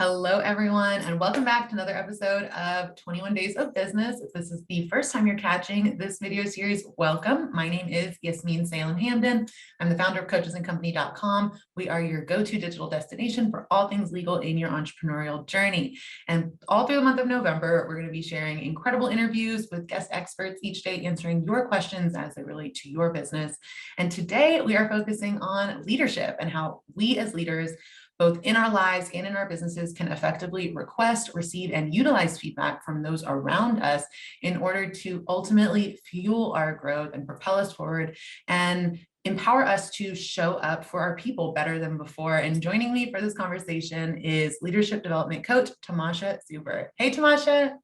Hello, everyone, and welcome back to another episode of 21 Days of Business. If this is the first time you're catching this video series, welcome. My name is Yasmin Salem Hamden. I'm the founder of coachesandcompany.com. We are your go-to digital destination for all things legal in your entrepreneurial journey. And all through the month of November, we're going to be sharing incredible interviews with guest experts each day, answering your questions as they relate to your business. And today we are focusing on leadership and how we as leaders, both in our lives and in our businesses, can effectively request, receive, and utilize feedback from those around us in order to ultimately fuel our growth and propel us forward and empower us to show up for our people better than before. And joining me for this conversation is leadership development coach, Tomasha Suber. Hey, Tomasha.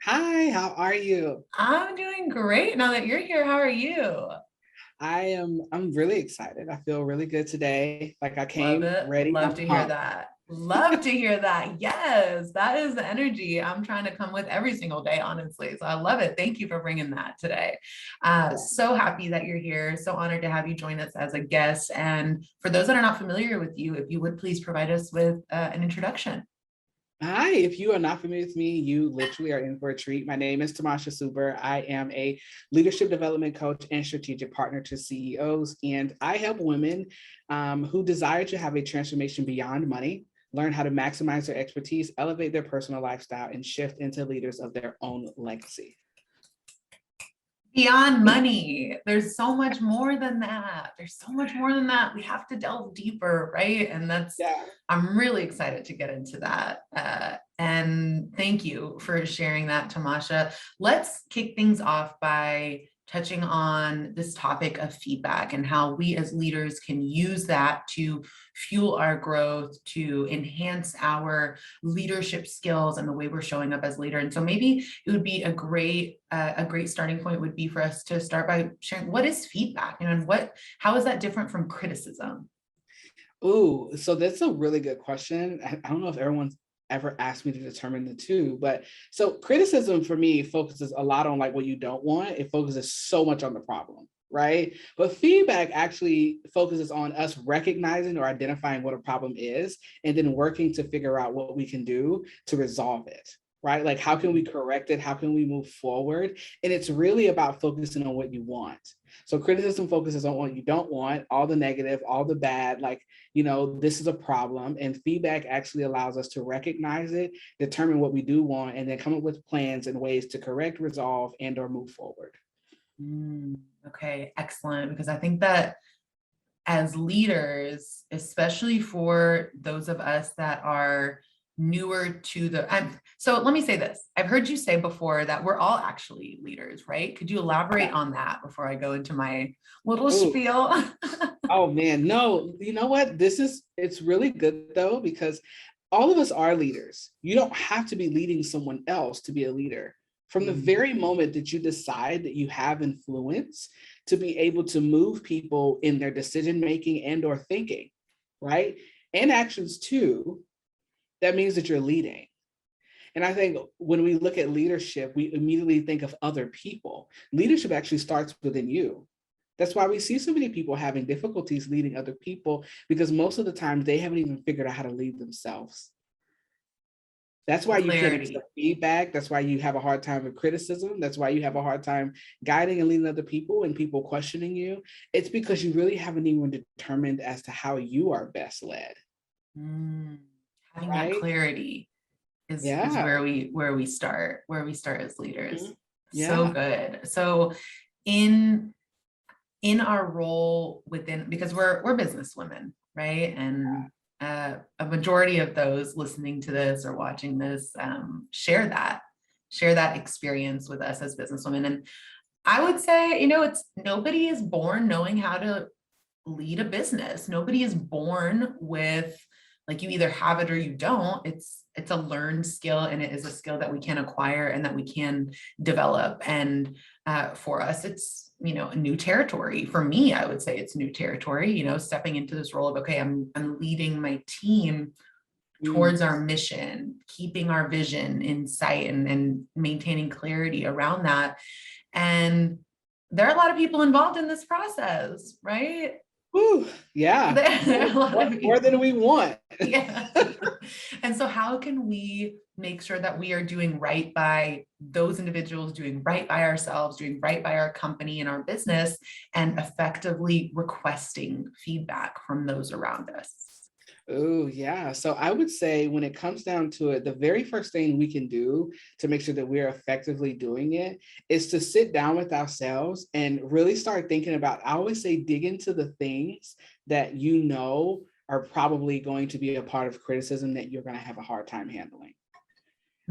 Hi, how are you? I'm doing great. Now that you're here, how are you? I'm really excited. I feel really good today. Like I Love came it. ready. Love I'm to hear pumped. that. Love to hear that. Yes, that is the energy I'm trying to come with every single day, honestly. So I love it. Thank you for bringing that today. Yeah. So happy that you're here. So honored to have you join us as a guest. And for those that are not familiar with you, if you would please provide us with an introduction. Hi, if you are not familiar with me, you literally are in for a treat. My name is Tomasha Suber. I am a leadership development coach and strategic partner to CEOs, and I help women who desire to have a transformation beyond money, learn how to maximize their expertise, elevate their personal lifestyle, and shift into leaders of their own legacy. Beyond money, there's so much more than that. There's so much more than that. We have to delve deeper, right? And I'm really excited to get into that. And thank you for sharing that, Tomasha. Let's kick things off by touching on this topic of feedback and how we as leaders can use that to fuel our growth, to enhance our leadership skills and the way we're showing up as leader. And so maybe it would be a great starting point would be for us to start by sharing what is feedback, and how is that different from criticism? Ooh, so that's a really good question. I don't know if everyone's ever asked me to determine the two, but so criticism for me focuses a lot on like what you don't want. It focuses so much on the problem, right? But feedback actually focuses on us recognizing or identifying what a problem is and then working to figure out what we can do to resolve it. Right? Like, how can we correct it? How can we move forward? And it's really about focusing on what you want. So criticism focuses on what you don't want, all the negative, all the bad, like, this is a problem. And feedback actually allows us to recognize it, determine what we do want, and then come up with plans and ways to correct, resolve, and or move forward. Okay, excellent. Because I think that as leaders, especially for those of us that are newer to so let me say this. I've heard you say before that we're all actually leaders, right? Could you elaborate on that before I go into my little spiel? Oh man, no, you know what? It's really good though, because all of us are leaders. You don't have to be leading someone else to be a leader. From the very moment that you decide that you have influence to be able to move people in their decision-making and or thinking, right? And actions too, that means that you're leading. And I think when we look at leadership, we immediately think of other people. Leadership actually starts within you. That's why we see so many people having difficulties leading other people, because most of the time they haven't even figured out how to lead themselves. That's why you can't accept feedback. That's why you have a hard time with criticism. That's why you have a hard time guiding and leading other people and people questioning you. It's because you really haven't even determined as to how you are best led. Having that clarity is where we start as leaders. So good. So in our role within, because we're business women, right? And a majority of those listening to this or watching this share that experience with us as businesswomen. And I would say, nobody is born knowing how to lead a business. Nobody is born with, like, you either have it or you don't. It's a learned skill, and it is a skill that we can acquire and that we can develop. And for us, it's, a new territory. For me, I would say it's new territory, stepping into this role of, okay, I'm leading my team towards our mission, keeping our vision in sight and maintaining clarity around that. And there are a lot of people involved in this process, right? Whew, yeah. There are a lot of More than we want. Yeah. And so how can we make sure that we are doing right by those individuals, doing right by ourselves, doing right by our company and our business, and effectively requesting feedback from those around us? Oh, yeah. So I would say when it comes down to it, the very first thing we can do to make sure that we're effectively doing it is to sit down with ourselves and really start thinking about, I always say, dig into the things that you know are probably going to be a part of criticism that you're going to have a hard time handling.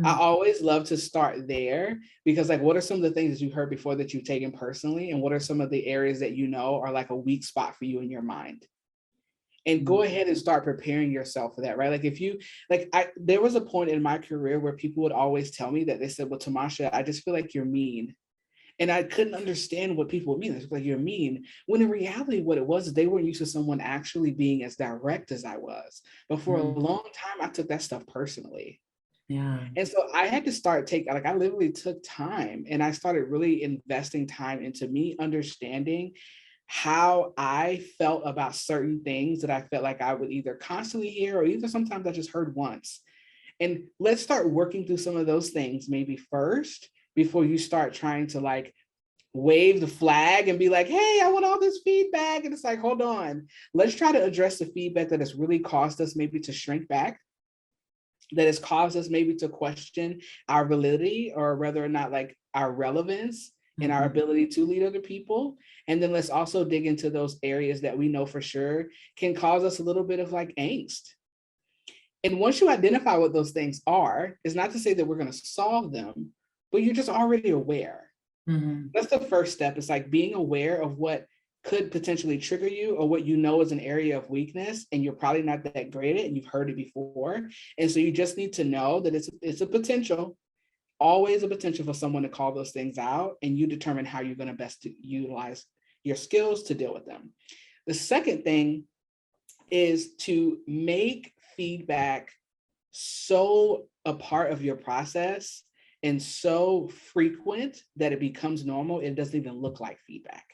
I always love to start there because, like, what are some of the things that you heard before that you've taken personally? And what are some of the areas that you know are like a weak spot for you in your mind? And go ahead and start preparing yourself for that, right? Like if you, there was a point in my career where people would always tell me that they said, well, Tomasha, I just feel like you're mean. And I couldn't understand what people would mean. It's like, you're mean. When in reality, what it was, they weren't used to someone actually being as direct as I was. But for a long time, I took that stuff personally. Yeah. And so I had to start I literally took time and I started really investing time into me understanding how I felt about certain things that I felt like I would either constantly hear or either sometimes I just heard once. And let's start working through some of those things maybe first before you start trying to like wave the flag and be like, hey, I want all this feedback. And it's like, hold on, let's try to address the feedback that has really caused us maybe to shrink back, that has caused us maybe to question our validity or whether or not like our relevance and our ability to lead other people. And then let's also dig into those areas that we know for sure can cause us a little bit of like angst. And once you identify what those things are, it's not to say that we're going to solve them, but you're just already aware. That's the first step. It's like being aware of what could potentially trigger you or what you know is an area of weakness and you're probably not that great at it and you've heard it before. And so you just need to know that it's a potential, always a potential for someone to call those things out, and you determine how you're going to best utilize your skills to deal with them. The second thing is to make feedback so a part of your process and so frequent that it becomes normal, it doesn't even look like feedback.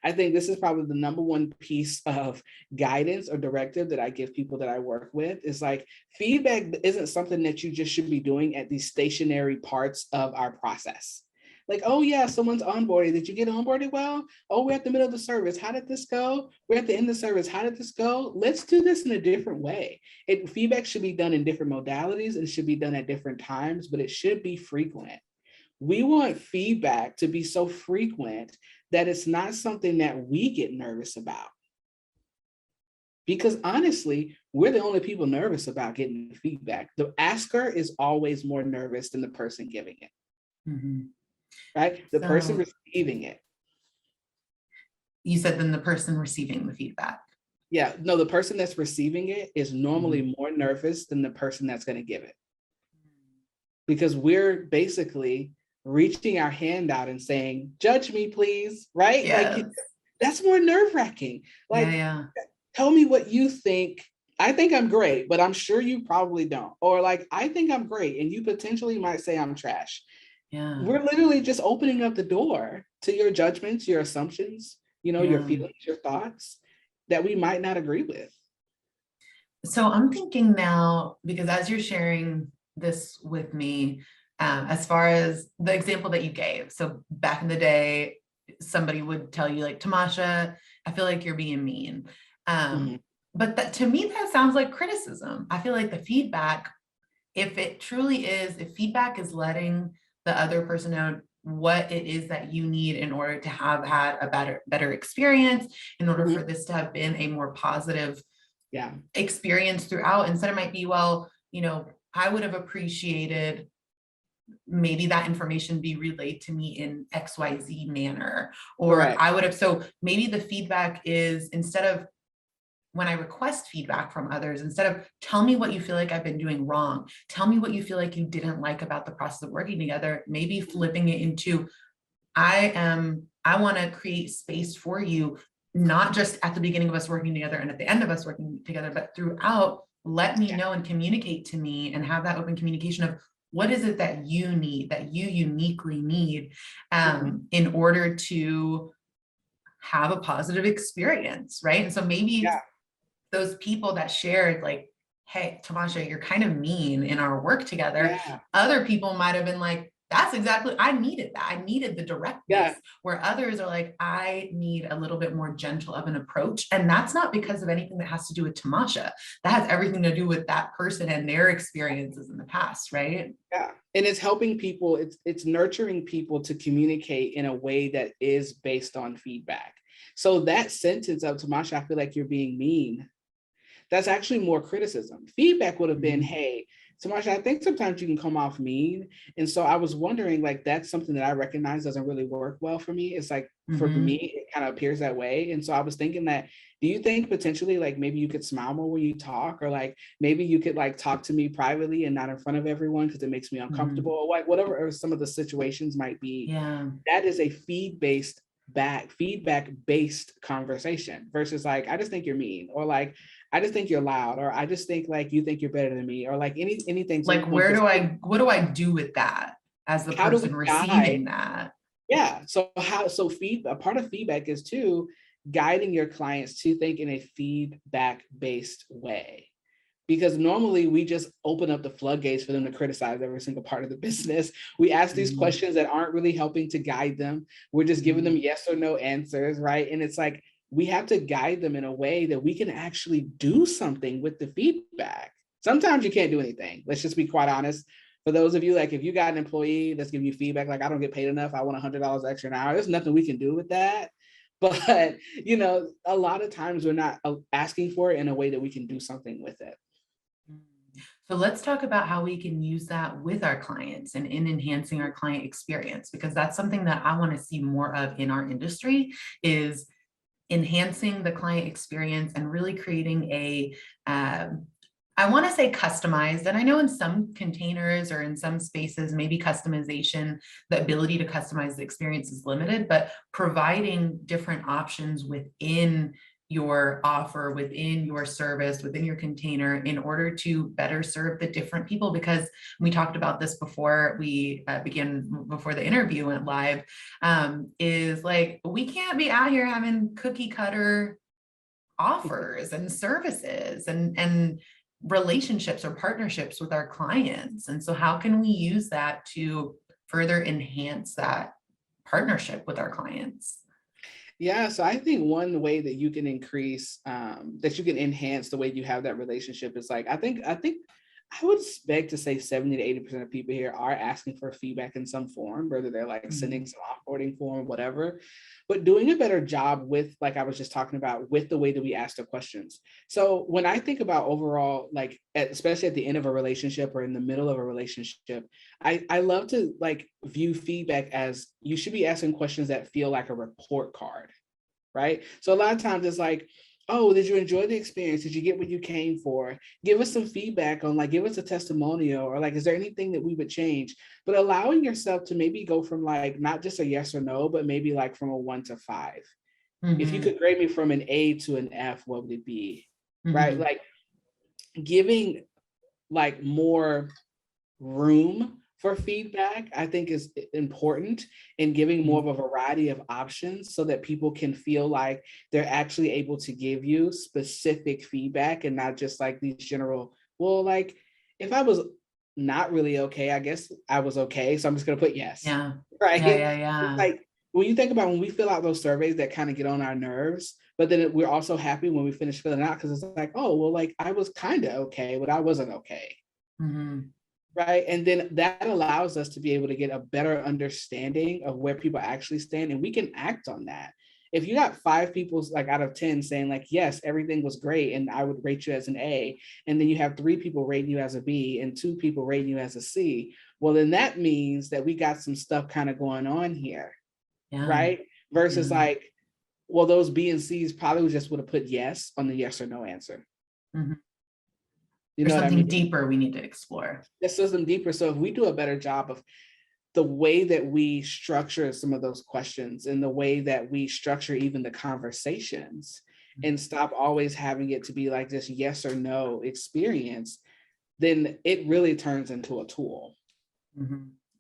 I think this is probably the number one piece of guidance or directive that I give people that I work with is like feedback isn't something that you just should be doing at these stationary parts of our process. Like, oh yeah, someone's onboarded. Did you get onboarded well? Oh, we're at the middle of the service. How did this go? We're at the end of the service. How did this go? Let's do this in a different way. Feedback should be done in different modalities and should be done at different times, but it should be frequent. We want feedback to be so frequent that it's not something that we get nervous about. Because honestly, we're the only people nervous about getting feedback. The asker is always more nervous than the person giving it, right? The person receiving it. You said then the person receiving the feedback. Yeah, no, the person that's receiving it is normally more nervous than the person that's going to give it. Because we're basically reaching our hand out and saying, judge me, please, right? Yes. Like that's more nerve-wracking. Like, tell me what you think. I think I'm great, but I'm sure you probably don't. Or like, I think I'm great, and you potentially might say I'm trash. Yeah. We're literally just opening up the door to your judgments, your assumptions, your feelings, your thoughts that we might not agree with. So I'm thinking now, because as you're sharing this with me, as far as the example that you gave, so back in the day, somebody would tell you like, Tomasha, I feel like you're being mean. But that, to me, that sounds like criticism. I feel like the feedback, if it truly is, if feedback is letting the other person know what it is that you need in order to have had a better experience, in order for this to have been a more positive experience throughout, instead it might be, well, I would have appreciated maybe that information be relayed to me in XYZ manner, or I would have, so maybe the feedback is, instead of, when I request feedback from others, instead of tell me what you feel like I've been doing wrong, tell me what you feel like you didn't like about the process of working together, maybe flipping it into, I want to create space for you, not just at the beginning of us working together and at the end of us working together, but throughout. Let me know and communicate to me and have that open communication of what is it that you need, that you uniquely need, in order to have a positive experience, right? And so maybe those people that shared like, hey, Tomasha, you're kind of mean in our work together. Other people might have been like, that's exactly, I needed that. I needed the directness, where others are like, I need a little bit more gentle of an approach. And that's not because of anything that has to do with Tomasha. That has everything to do with that person and their experiences in the past, right? Yeah. And it's helping people, it's nurturing people to communicate in a way that is based on feedback. So that sentence of Tomasha, I feel like you're being mean, that's actually more criticism. Feedback would have been, hey, Tomasha, I think sometimes you can come off mean. And so I was wondering, like, that's something that I recognize doesn't really work well for me. It's like, for me, it kind of appears that way. And so I was thinking that, do you think potentially like maybe you could smile more when you talk, or like maybe you could like talk to me privately and not in front of everyone because it makes me uncomfortable, or like whatever or some of the situations might be. That is a feedback-based conversation versus like, I just think you're mean, or like, I just think you're loud, or I just think like you think you're better than me, or like anything. Like, what do I do with that as the person receiving that? Yeah. So a part of feedback is too guiding your clients to think in a feedback-based way. Because normally we just open up the floodgates for them to criticize every single part of the business. We ask these questions that aren't really helping to guide them. We're just giving them yes or no answers, right? And it's like, we have to guide them in a way that we can actually do something with the feedback. Sometimes you can't do anything. Let's just be quite honest. For those of you, like if you got an employee that's giving you feedback, like I don't get paid enough, I want $100 extra an hour, there's nothing we can do with that. But, you know, a lot of times we're not asking for it in a way that we can do something with it. So let's talk about how we can use that with our clients and in enhancing our client experience, because that's something that I want to see more of in our industry, is enhancing the client experience and really creating a, I want to say customized, and I know in some containers or in some spaces, maybe customization, the ability to customize the experience is limited, but providing different options within your offer, within your service, within your container, in order to better serve the different people. Because we talked about this before we before the interview went live, is like, we can't be out here having cookie cutter offers and services and relationships or partnerships with our clients. And so how can we use that to further enhance that partnership with our clients? Yeah, so I think one way that you can increase, that you can enhance the way you have that relationship is like, I think I would expect to say 70 to 80% of people here are asking for feedback in some form, whether they're like sending some offboarding form, whatever, but doing a better job with, like I was just talking about, with the way that we ask the questions. So when I think about overall, like, especially at the end of a relationship or in the middle of a relationship, I love to like view feedback as you should be asking questions that feel like a report card, right? So a lot of times it's like, oh, did you enjoy the experience? Did you get what you came for? Give us some feedback on, like, give us a testimonial, or like, is there anything that we would change? But allowing yourself to maybe go from like, not just a yes or no, but maybe like from a 1 to 5. If you could grade me from an A to an F, what would it be? Right? Like giving like more room for feedback, I think is important, in giving more of a variety of options so that people can feel like they're actually able to give you specific feedback and not just like these general, well, like if I was not really okay, I guess I was okay, so I'm just gonna put yes. Yeah. Right. Yeah. Like when you think about when we fill out those surveys that kind of get on our nerves, but then we're also happy when we finish filling out, because it's like, oh, well, like I was kind of okay, but I wasn't okay. Right. And then that allows us to be able to get a better understanding of where people actually stand, and we can act on that. If you got 5 people like out of 10 saying like, yes, everything was great and I would rate you as an A, and then you have 3 people rating you as a B and 2 people rating you as a C, well, then that means that we got some stuff kind of going on here. Right. Versus like, well, those B and C's probably just would have put yes on the yes or no answer. You know, there's something deeper we need to explore. There's something deeper. So if we do a better job of the way that we structure some of those questions and the way that we structure even the conversations, and stop always having it to be like this yes or no experience, then it really turns into a tool.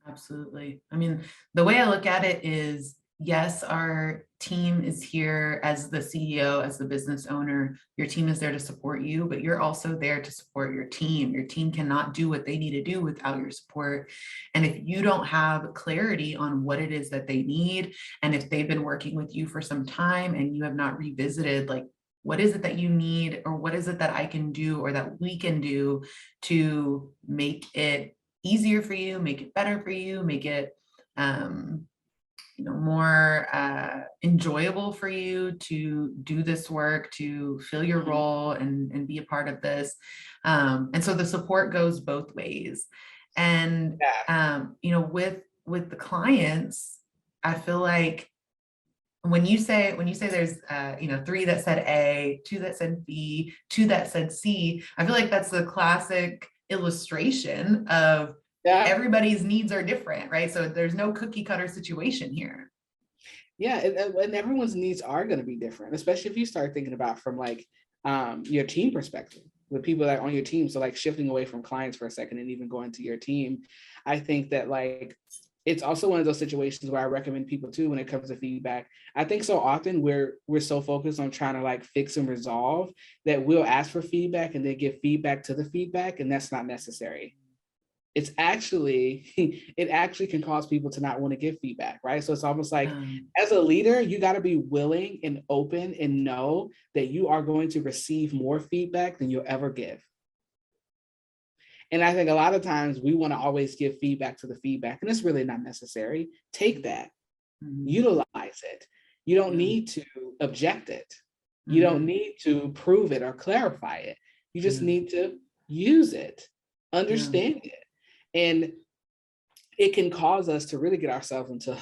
Absolutely. I mean, the way I look at it is yes, our team is here as the CEO, as the business owner. Your team is there to support you, but you're also there to support your team. Your team cannot do what they need to do without your support. And if you don't have clarity on what it is that they need, and if they've been working with you for some time and you have not revisited, like, what is it that you need, or what is it that I can do, or that we can do to make it easier for you, make it better for you, make it more enjoyable for you to do this work, to fill your role and be a part of this. And so the support goes both ways. And, with the clients, I feel like when you say there's, 3 that said A, 2 that said B, 2 that said C, I feel like that's the classic illustration of everybody's needs are different, right? So there's no cookie cutter situation here. Yeah, and everyone's needs are going to be different, especially if you start thinking about from like your team perspective, with people that are on your team. So like shifting away from clients for a second and even going to your team, I think that like it's also one of those situations where I recommend people too when it comes to feedback. I think so often we're so focused on trying to like fix and resolve that we'll ask for feedback and then give feedback to the feedback, and that's not necessary. It actually can cause people to not want to give feedback, right? So it's almost like as a leader, you got to be willing and open and know that you are going to receive more feedback than you'll ever give. And I think a lot of times we want to always give feedback to the feedback, and it's really not necessary. Take that, utilize it. You don't need to object it. You don't need to prove it or clarify it. You just need to use it, understand it. And it can cause us to really get ourselves into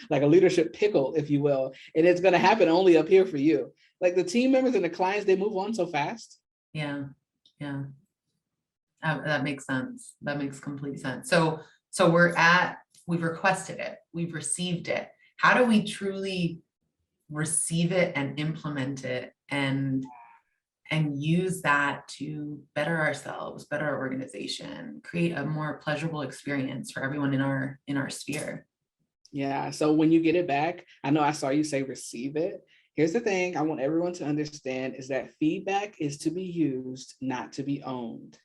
like a leadership pickle, if you will. And it's going to happen only up here for you. Like the team members and the clients, they move on so fast. Yeah. That makes sense. That makes complete sense. So we've requested it, we've received it. How do we truly receive it and implement it and use that to better ourselves, better our organization, create a more pleasurable experience for everyone in our sphere? Yeah. So when you get it back, I know I saw you say receive it. Here's the thing I want everyone to understand is that feedback is to be used, not to be owned.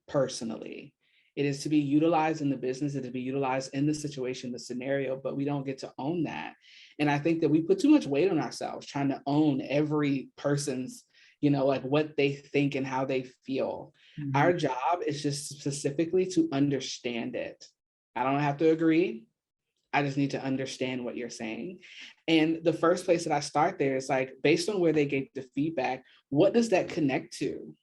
Personally, it is to be utilized in the business, it to be utilized in the situation, the scenario, but we don't get to own that. And I think that we put too much weight on ourselves trying to own every person's, like what they think and how they feel. Our job is just specifically to understand it. I don't have to agree. I just need to understand what you're saying. And the first place that I start there is like, based on where they gave the feedback, what does that connect to?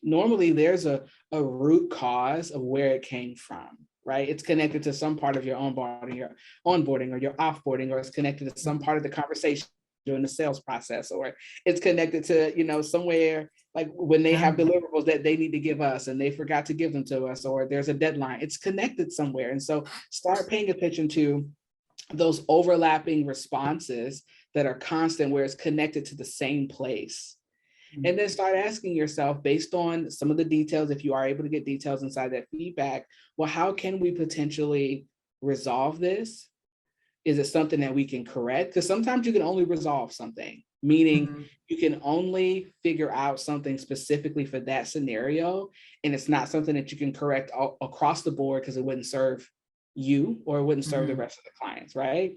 Normally there's a root cause of where it came from, right? It's connected to some part of your onboarding or your offboarding, or it's connected to some part of the conversation during the sales process, or it's connected to, somewhere like when they have deliverables that they need to give us and they forgot to give them to us, or there's a deadline, it's connected somewhere. And so start paying attention to those overlapping responses that are constant, where it's connected to the same place. And then start asking yourself, based on some of the details, if you are able to get details inside that feedback, well, how can we potentially resolve this? Is it something that we can correct? Because sometimes you can only resolve something, meaning you can only figure out something specifically for that scenario. And it's not something that you can correct across the board because it wouldn't serve you or it wouldn't serve the rest of the clients, right?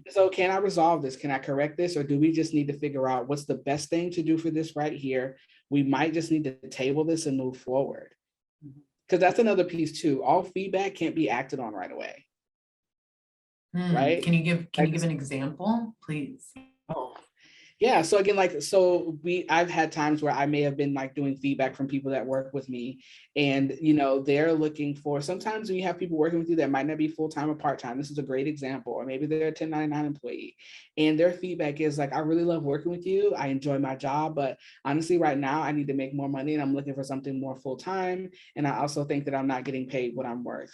So can I resolve this? Can I correct this? Or do we just need to figure out what's the best thing to do for this right here? We might just need to table this and move forward. Because that's another piece too. All feedback can't be acted on right away. Right? Can you give an example, please? Oh, yeah. So again, I've had times where I may have been like doing feedback from people that work with me, and they're looking for, sometimes when you have people working with you that might not be full-time or part-time, this is a great example, or maybe they're a 1099 employee, and their feedback is like, I really love working with you, I enjoy my job, but honestly right now I need to make more money and I'm looking for something more full-time, and I also think that I'm not getting paid what I'm worth.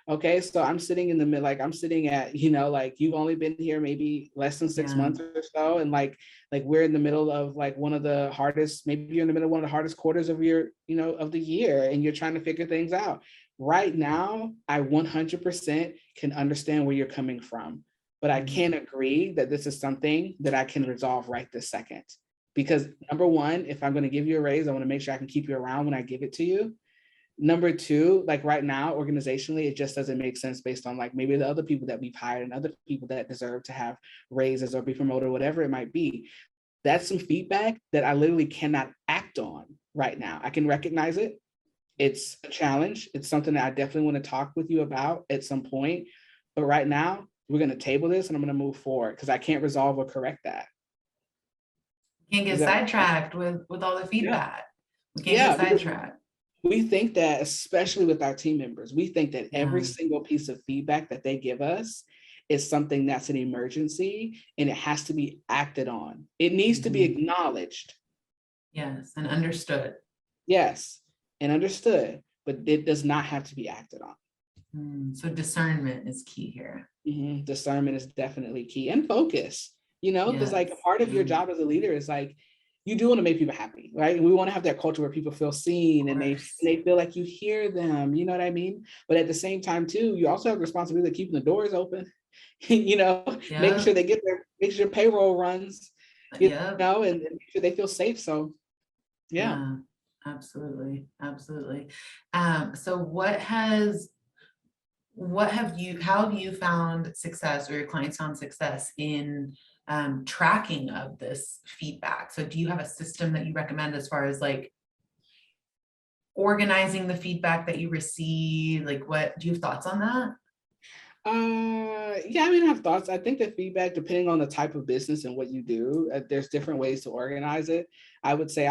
Okay, so I'm sitting in the middle, like I'm sitting at, you've only been here maybe less than 6 months or so. And like we're in the middle of like one of the hardest, maybe you're in the middle of one of the hardest quarters of your, of the year, and you're trying to figure things out. Right now, I 100% can understand where you're coming from. but I can't agree that this is something that I can resolve right this second. Because number one, if I'm going to give you a raise, I want to make sure I can keep you around when I give it to you. Number two, like right now, organizationally, it just doesn't make sense based on like maybe the other people that we've hired and other people that deserve to have raises or be promoted, whatever it might be. That's some feedback that I literally cannot act on right now. I can recognize it. It's a challenge. It's something that I definitely want to talk with you about at some point. But right now, we're going to table this and I'm going to move forward because I can't resolve or correct that. We can't get sidetracked with all the feedback. We can't get sidetracked. We think that, especially with our team members, we think that every single piece of feedback that they give us is something that's an emergency and it has to be acted on. It needs to be acknowledged. Yes, and understood. Yes, and understood, but it does not have to be acted on. So discernment is key here. Discernment is definitely key, and focus, because like a part of your job as a leader is like, you do want to make people happy, right? We want to have that culture where people feel seen and they feel like you hear them, you know what I mean? But at the same time too, you also have the responsibility of keeping the doors open, making sure they get there, make sure payroll runs, and make sure they feel safe. So yeah. Absolutely. So how have you found success, or your clients found success in tracking of this feedback? So do you have a system that you recommend as far as like organizing the feedback that you receive? Like, what do you have thoughts on that? Yeah, I mean, I have thoughts. I think the feedback, depending on the type of business and what you do, there's different ways to organize it. I would say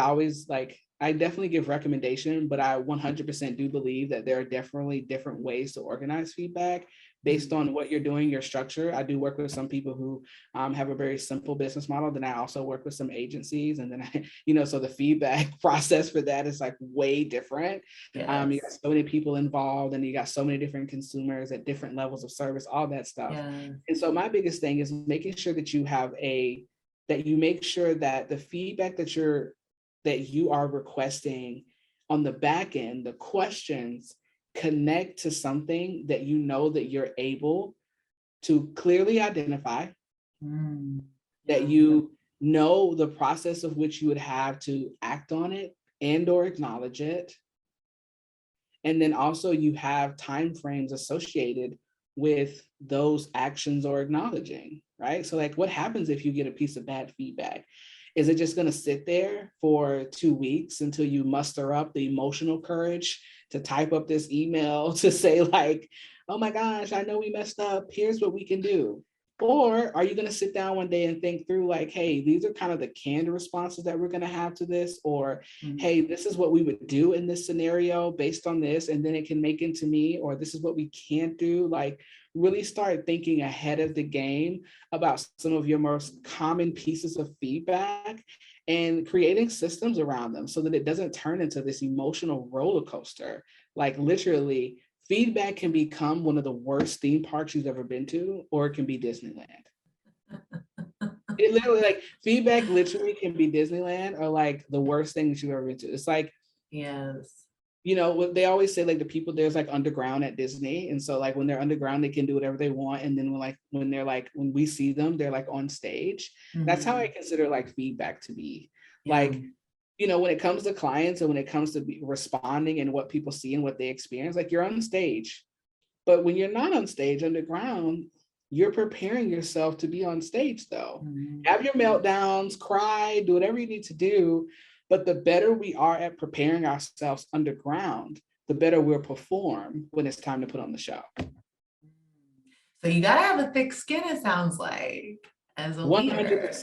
I definitely give recommendation, but I 100% do believe that there are definitely different ways to organize feedback based on what you're doing, your structure. I do work with some people who have a very simple business model. Then I also work with some agencies, and then so the feedback process for that is like way different. Yes. You got so many people involved, and you got so many different consumers at different levels of service, all that stuff. And so my biggest thing is making sure that you make sure that the feedback that you are requesting on the back end, the questions connect to something that that you're able to clearly identify, that you know the process of which you would have to act on it and or acknowledge it. And then also you have timeframes associated with those actions or acknowledging, right? So like, what happens if you get a piece of bad feedback? Is it just going to sit there for 2 weeks until you muster up the emotional courage to type up this email to say like, oh my gosh, I know we messed up. Here's what we can do. Or are you going to sit down one day and think through like, hey, these are kind of the canned responses that we're going to have to this, or hey, this is what we would do in this scenario based on this, and then it can make into me, or this is what we can't do. Like really start thinking ahead of the game about some of your most common pieces of feedback and creating systems around them so that it doesn't turn into this emotional roller coaster. Like literally, feedback can become one of the worst theme parks you've ever been to, or it can be Disneyland. It literally, like, feedback literally can be Disneyland or like the worst thing that you've ever been to. It's like, what they always say, like the people there's like underground at Disney. And so like when they're underground, they can do whatever they want. And then when we see them, they're like on stage. That's how I consider like feedback to be. Like, when it comes to clients and when it comes to responding and what people see and what they experience, like you're on stage. But when you're not on stage underground, you're preparing yourself to be on stage though. Have your meltdowns, cry, do whatever you need to do. But the better we are at preparing ourselves underground, the better we'll perform when it's time to put on the show. So you gotta have a thick skin, it sounds like, as a 100%. Leader.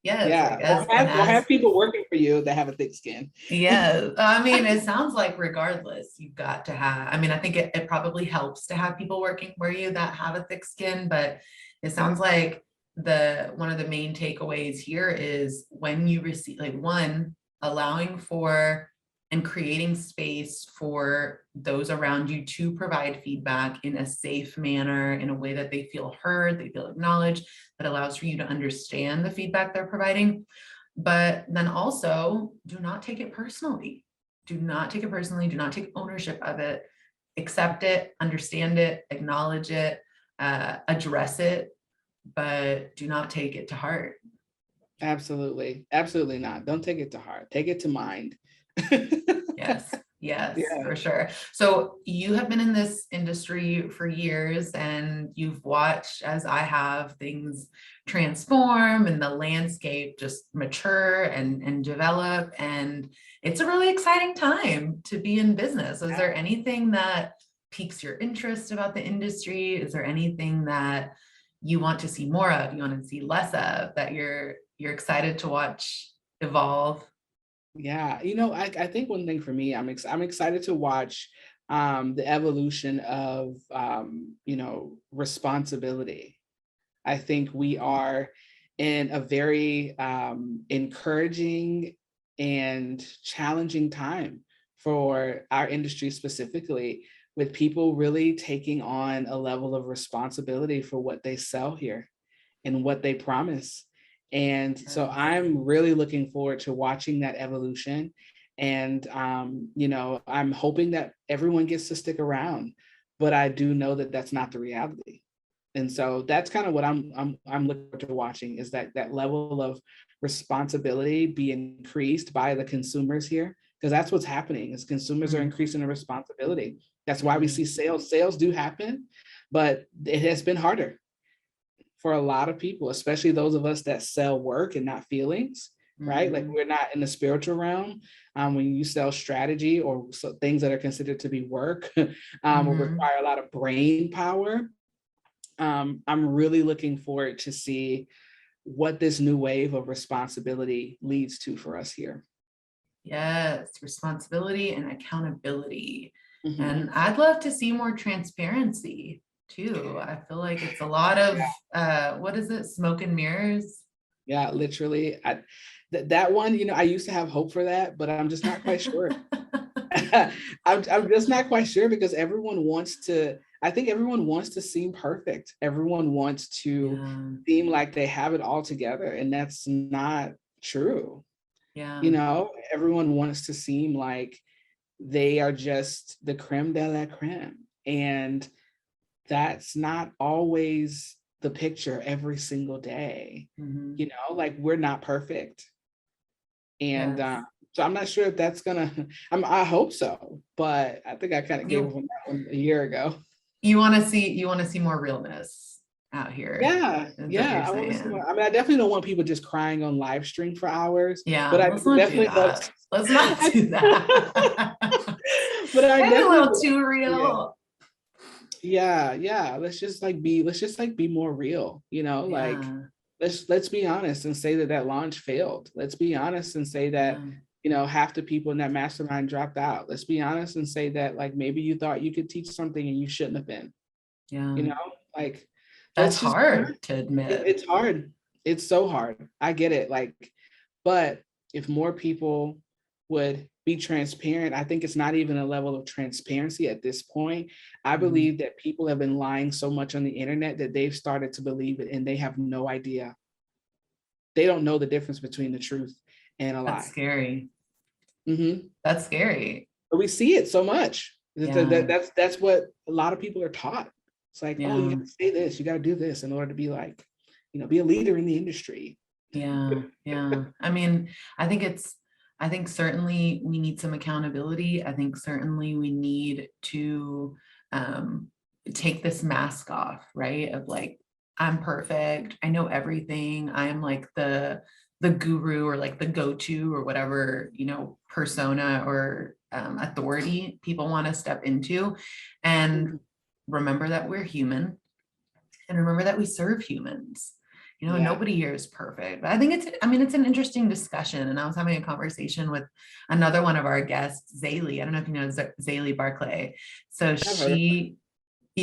Yes. Yeah. Or have people working for you that have a thick skin. Yeah. I mean, it sounds like regardless, you've got to have, I mean, I think it probably helps to have people working for you that have a thick skin, but it sounds like one of the main takeaways here is when you receive, like, one, allowing for and creating space for those around you to provide feedback in a safe manner, in a way that they feel heard, they feel acknowledged, that allows for you to understand the feedback they're providing. But then also, do not take it personally. Do not take it personally. Do not take ownership of it. Accept it, understand it, acknowledge it, address it, but do not take it to heart. Absolutely. Absolutely not. Don't take it to heart. Take it to mind. Yes. Yes, Yeah. for sure. So you have been in this industry for years and you've watched, as I have, things transform and the landscape just mature and develop. And it's a really exciting time to be in business. Is there anything that piques your interest about the industry? Is there anything that you want to see more of, you want to see less of, that you're excited to watch evolve? Yeah, I think one thing for me, I'm excited to watch the evolution of responsibility. I think we are in a very encouraging and challenging time for our industry specifically, with people really taking on a level of responsibility for what they sell here and what they promise. And so I'm really looking forward to watching that evolution. And, I'm hoping that everyone gets to stick around, but I do know that that's not the reality. And so that's kind of what I'm looking forward to watching, is that level of responsibility be increased by the consumers here, because that's what's happening, is consumers are increasing the responsibility. That's why we see sales do happen, but it has been harder for a lot of people, especially those of us that sell work and not feelings, right? Like, we're not in the spiritual realm. When you sell strategy or things that are considered to be work, will require a lot of brain power. I'm really looking forward to see what this new wave of responsibility leads to for us here. Yes, responsibility and accountability. And I'd love to see more transparency too. I feel like it's a lot of what is it, smoke and mirrors? Yeah, literally. That one, I used to have hope for that, but I'm just not quite sure. I'm just not quite sure, because I think everyone wants to seem perfect. Everyone wants to seem like they have it all together, and that's not true. Yeah. Everyone wants to seem like they are just the creme de la creme. And that's not always the picture every single day. Like, we're not perfect. And so I'm not sure if that's I hope so, but I think I kind of gave up on that one a year ago. You want to see more realness out here. Yeah. I want to see more. I mean, I definitely don't want people just crying on live stream for hours. Yeah, but I let's not definitely do that. Let's not do that. But I definitely a little too real. Yeah. Let's just be more real, like, let's be honest and say that launch failed. Let's be honest and say that, half the people in that mastermind dropped out. Let's be honest and say that, like, maybe you thought you could teach something and you shouldn't have been. Like, that's hard to admit. It's hard. It's so hard. I get it. Like, but if more people would be transparent, I think it's not even a level of transparency at this point. I believe that people have been lying so much on the internet that they've started to believe it, and they have no idea. They don't know the difference between the truth and a lie. That's scary. That's scary. But we see it so much. That's what a lot of people are taught. It's like, oh, you got to say this, you got to do this in order to be like, be a leader in the industry. Yeah. I mean, I think certainly we need some accountability. I think certainly we need to take this mask off, right? Of like, I'm perfect, I know everything, I'm like the guru, or like the go-to, or whatever, persona or authority people want to step into. And remember that we're human, and remember that we serve humans. Nobody here is perfect. But I think it's an interesting discussion. And I was having a conversation with another one of our guests, Zaylee. I don't know if you know Zaylee Barclay. So you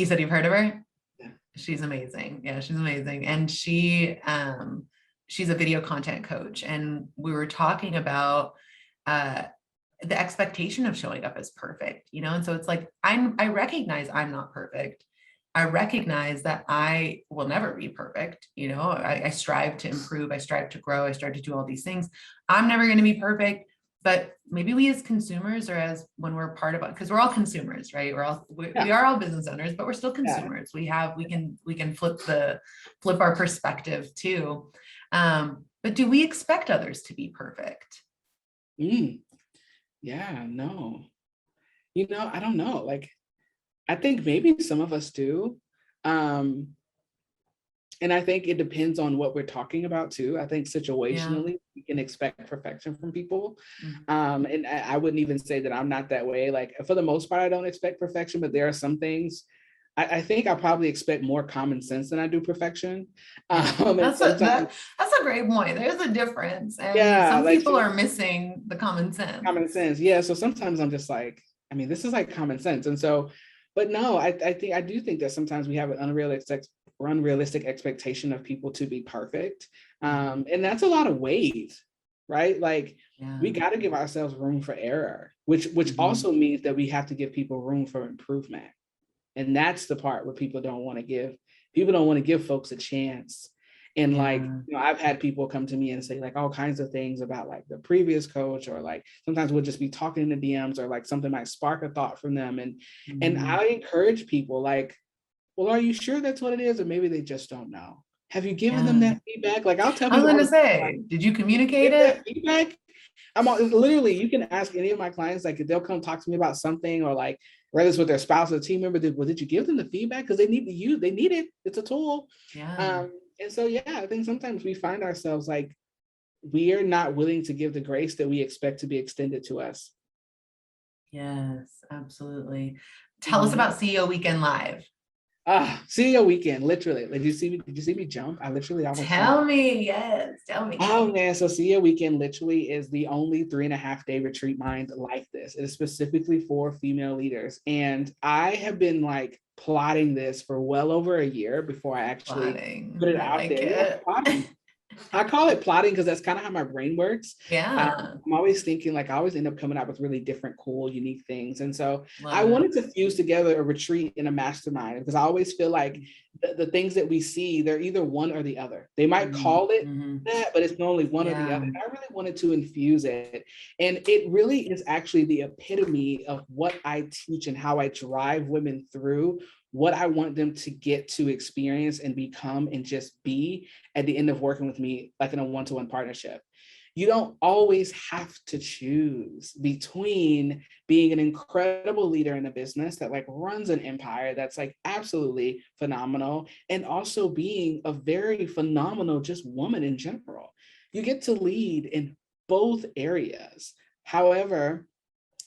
said you've heard of her? Yeah. She's amazing. Yeah, she's amazing. And she's a video content coach. And we were talking about the expectation of showing up as perfect, and so it's like, I recognize I'm not perfect. I recognize that I will never be perfect. I strive to improve. I strive to grow. I strive to do all these things. I'm never going to be perfect. but maybe we as consumers, or as when we're part of it, because we're all consumers, right? We are all business owners, but we're still consumers. We can flip our perspective too. But do we expect others to be perfect? Yeah, no. I don't know. Like, I think maybe some of us do. And I think it depends on what we're talking about too. I think situationally, we can expect perfection from people. And I wouldn't even say that I'm not that way. Like, for the most part, I don't expect perfection, but there are some things I think I probably expect more common sense than I do perfection. That's a great point. There's a difference. And some people are missing the common sense. Common sense. Yeah. So sometimes I'm just like, I mean, this is like common sense. And so, but no, I do think that sometimes we have an unrealistic expectation of people to be perfect. And that's a lot of weight, right? Like, we got to give ourselves room for error, which also means that we have to give people room for improvement. And that's the part where people don't want to give folks a chance. And like, I've had people come to me and say like all kinds of things about like the previous coach, or like sometimes we'll just be talking in the DMs, or like something might spark a thought from them. And I encourage people like, well, are you sure that's what it is? Or maybe they just don't know. Have you given them that feedback? Like, I'll tell people. I was going to say, did you communicate it? Feedback? Literally, you can ask any of my clients, like if they'll come talk to me about something, or like whether it's with their spouse or a team member, did you give them the feedback? Because they need it. It's a tool. And so, I think sometimes we find ourselves like, we are not willing to give the grace that we expect to be extended to us. Yes, absolutely. Tell us about CEO Weekend Live. CEO Weekend, literally. Did you see me jump? Tell me. Oh man, so CEO Weekend literally is the only 3.5-day retreat mind like this. It is specifically for female leaders. And I have been like plotting this for well over a year before I actually put it out there. I call it plotting because that's kind of how my brain works. I'm always thinking, like, I always end up coming up with really different, cool, unique things. And so I wanted to fuse together a retreat and a mastermind, because I always feel like the things that we see, they're either one or the other. They might call it that, but it's normally one or the other. And I really wanted to infuse it. And it really is actually the epitome of what I teach and how I drive women through what I want them to get to experience and become and just be at the end of working with me, like in a one-to-one partnership. You don't always have to choose between being an incredible leader in a business that like runs an empire that's like absolutely phenomenal, and also being a very phenomenal just woman in general. You get to lead in both areas. However,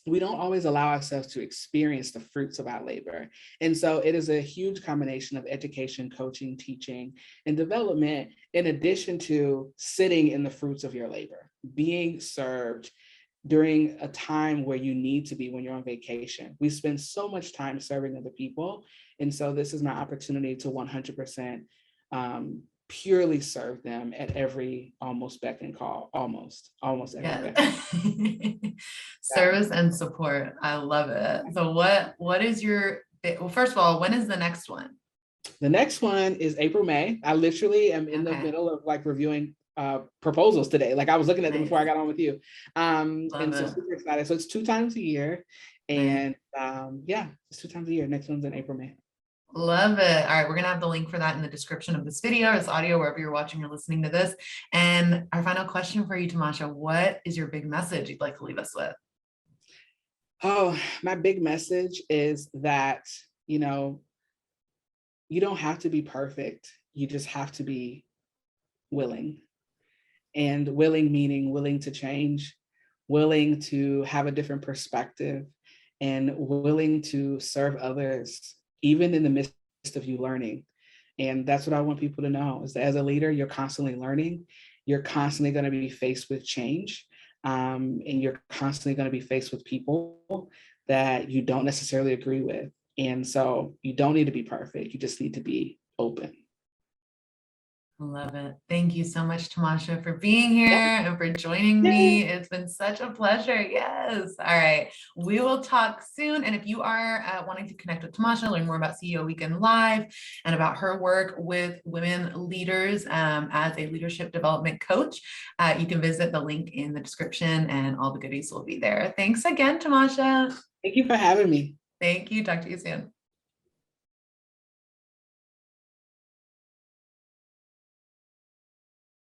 we don't always allow ourselves to experience the fruits of our labor. And so it is a huge combination of education, coaching, teaching, and development, in addition to sitting in the fruits of your labor, being served during a time where you need to be when you're on vacation. We spend so much time serving other people. And so this is my opportunity to 100% purely serve them at every almost beck and call, almost every beck. Service and support. I love it. So what is your, well, first of all, when is the next one? The next one is April, May. I literally am in the middle of like reviewing proposals today. Like I was looking at them before I got on with you. And so super excited. So it's 2 times a year. And it's 2 times a year. Next one's in April, May. Love it. All right. We're going to have the link for that in the description of this video, this audio, wherever you're watching or listening to this. And our final question for you, Tomasha, what is your big message you'd like to leave us with? Oh, my big message is that, you don't have to be perfect. You just have to be willing. And willing meaning willing to change, willing to have a different perspective, and willing to serve others, even in the midst of you learning. And that's what I want people to know, is that as a leader, you're constantly learning. You're constantly going to be faced with change. And you're constantly going to be faced with people that you don't necessarily agree with. And so you don't need to be perfect. You just need to be open. Love it. Thank you so much, Tomasha, for being here and for joining me. It's been such a pleasure. Yes. All right. We will talk soon. And if you are wanting to connect with Tomasha, learn more about CEO Weekend Live and about her work with women leaders as a leadership development coach, you can visit the link in the description and all the goodies will be there. Thanks again, Tomasha. Thank you for having me. Thank you. Talk to you soon.